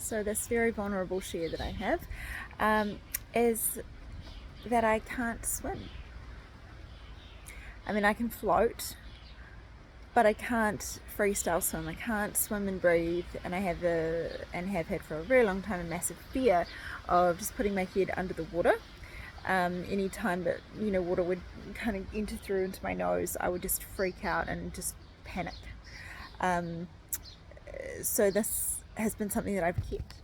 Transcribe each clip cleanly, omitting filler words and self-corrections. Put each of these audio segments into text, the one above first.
So this very vulnerable share that I have is that I can't swim. I mean, I can float, but I can't freestyle swim. I can't swim and breathe, and I have had for a very long time a massive fear of just putting my head under the water. Any time that water would kind of enter through into my nose, I would just freak out and just panic. So this has been something that I've kept.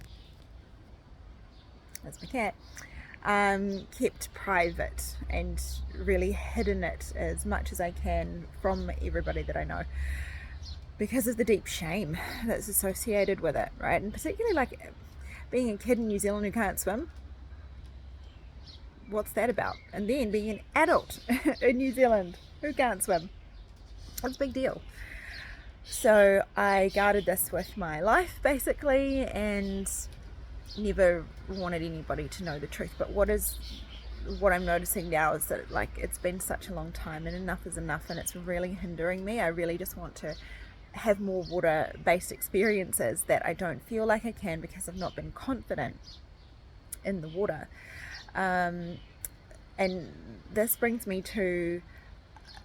That's my cat. Kept private and really hidden it as much as I can from everybody that I know, because of the deep shame that's associated with it, right? And particularly like being a kid in New Zealand who can't swim. What's that about? And then being an adult in New Zealand who can't swim. It's a big deal. So I guarded this with my life basically, and never wanted anybody to know the truth. But what I'm noticing now is that it's been such a long time, and enough is enough, and it's really hindering me. I really just want to have more water based experiences that I don't feel like I can because I've not been confident in the water. And this brings me to,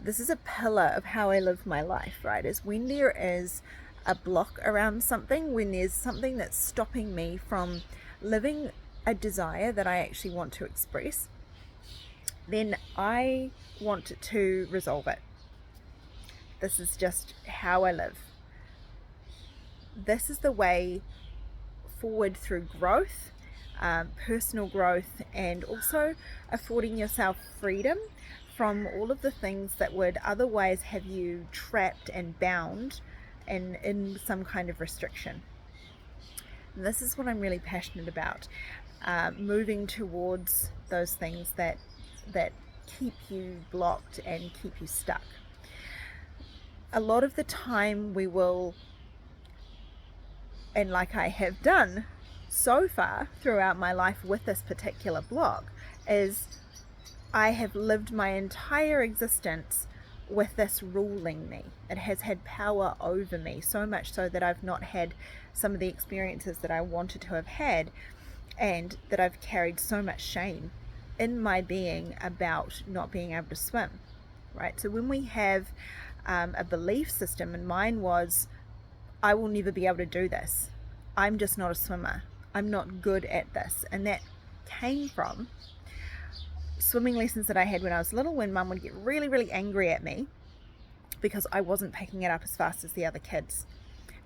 this is a pillar of how I live my life, right? Is when there is a block around something, when there's something that's stopping me from living a desire that I actually want to express, then I want to resolve it. This is just how I live. This is the way forward through growth, personal growth, and also affording yourself freedom from all of the things that would otherwise have you trapped and bound and in some kind of restriction. And this is what I'm really passionate about, moving towards those things that keep you blocked and keep you stuck. A lot of the time we will, and like I have done so far throughout my life with this particular block, is I have lived my entire existence with this ruling me. It has had power over me, so much so that I've not had some of the experiences that I wanted to have had, and that I've carried so much shame in my being about not being able to swim, right? So when we have a belief system, and mine was, I will never be able to do this. I'm just not a swimmer. I'm not good at this. And that came from swimming lessons that I had when I was little, when mum would get really, really angry at me because I wasn't picking it up as fast as the other kids.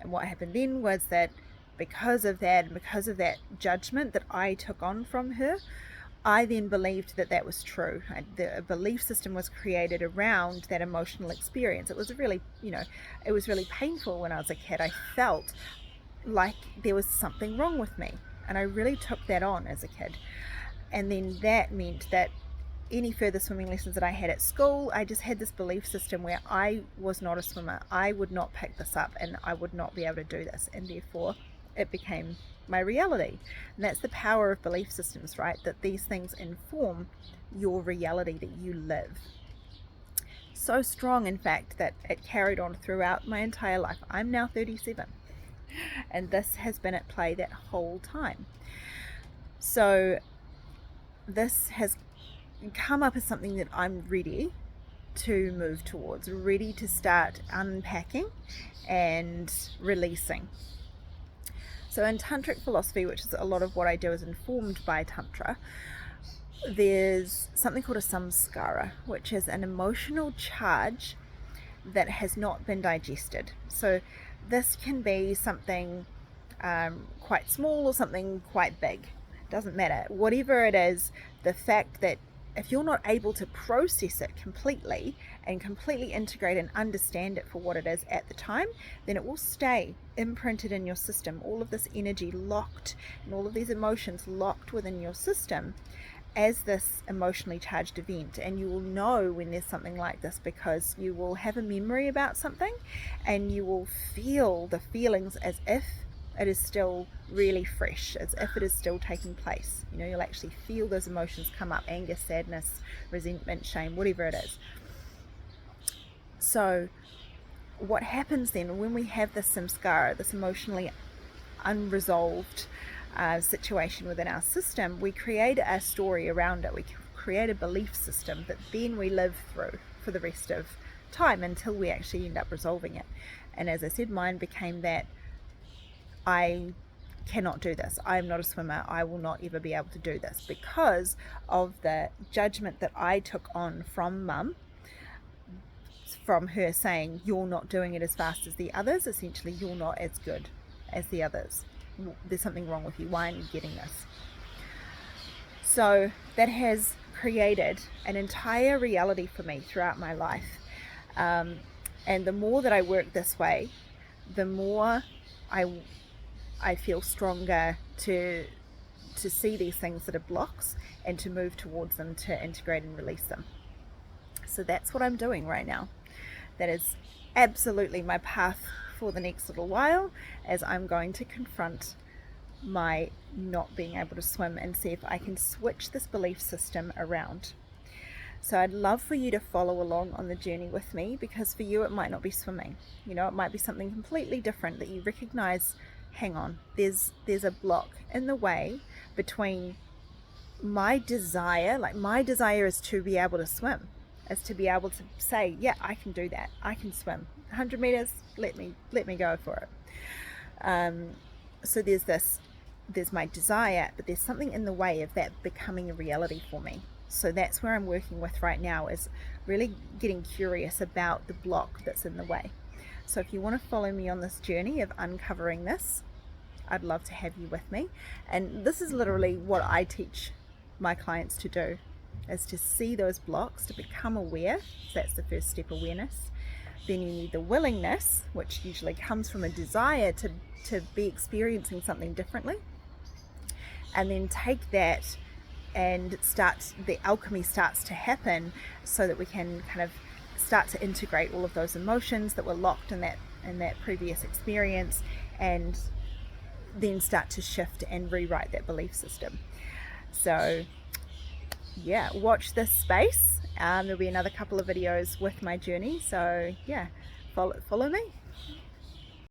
And what happened then was that because of that, and because of that judgment that I took on from her, I then believed that that was true. The belief system was created around that emotional experience. It was really painful when I was a kid. I felt like there was something wrong with me, and I really took that on as a kid. And then that meant that any further swimming lessons that I had at school, I just had this belief system where I was not a swimmer. I would not pick this up, and I would not be able to do this, and therefore it became my reality. And that's the power of belief systems, right? That these things inform your reality that you live. So strong, in fact, that it carried on throughout my entire life. I'm now 37, and this has been at play that whole time. So this has come up as something that I'm ready to move towards, ready to start unpacking and releasing. So in tantric philosophy, which is a lot of what I do is informed by tantra, there's something called a samskara, which is an emotional charge that has not been digested. So this can be something quite small or something quite big. It doesn't matter. Whatever it is, the fact that if you're not able to process it completely and completely integrate and understand it for what it is at the time, then it will stay imprinted in your system. All of this energy locked and all of these emotions locked within your system as this emotionally charged event. And you will know when there's something like this because you will have a memory about something and you will feel the feelings as if it is still really fresh, as if it is still taking place. You'll actually feel those emotions come up: anger, sadness, resentment, shame, whatever it is. So what happens then when we have this samskara, this emotionally unresolved situation within our system, we create a story around it. We create a belief system that then we live through for the rest of time until we actually end up resolving it. And as I said, mine became that I cannot do this. I am not a swimmer. I will not ever be able to do this, because of the judgment that I took on from mum, from her saying, you're not doing it as fast as the others. Essentially, you're not as good as the others. There's something wrong with you. Why aren't you getting this? So that has created an entire reality for me throughout my life. And the more that I work this way, the more I feel stronger to see these things that are blocks and to move towards them, to integrate and release them. So that's what I'm doing right now. That is absolutely my path for the next little while, as I'm going to confront my not being able to swim and see if I can switch this belief system around. So I'd love for you to follow along on the journey with me, because for you it might not be swimming. You know, it might be something completely different that you recognize, hang on, there's a block in the way between my desire, like my desire is to be able to swim, is to be able to say, yeah, I can do that. I can swim 100 meters. Let me go for it. So there's my desire, but there's something in the way of that becoming a reality for me. So that's where I'm working with right now, is really getting curious about the block that's in the way. So if you want to follow me on this journey of uncovering this, I'd love to have you with me. And this is literally what I teach my clients to do, is to see those blocks, to become aware. So that's the first step, awareness. Then you need the willingness, which usually comes from a desire to be experiencing something differently. And then take that and the alchemy starts to happen, so that we can kind of start to integrate all of those emotions that were locked in that previous experience, and then start to shift and rewrite that belief system. So yeah, watch this space. There'll be another couple of videos with my journey. So yeah, follow me.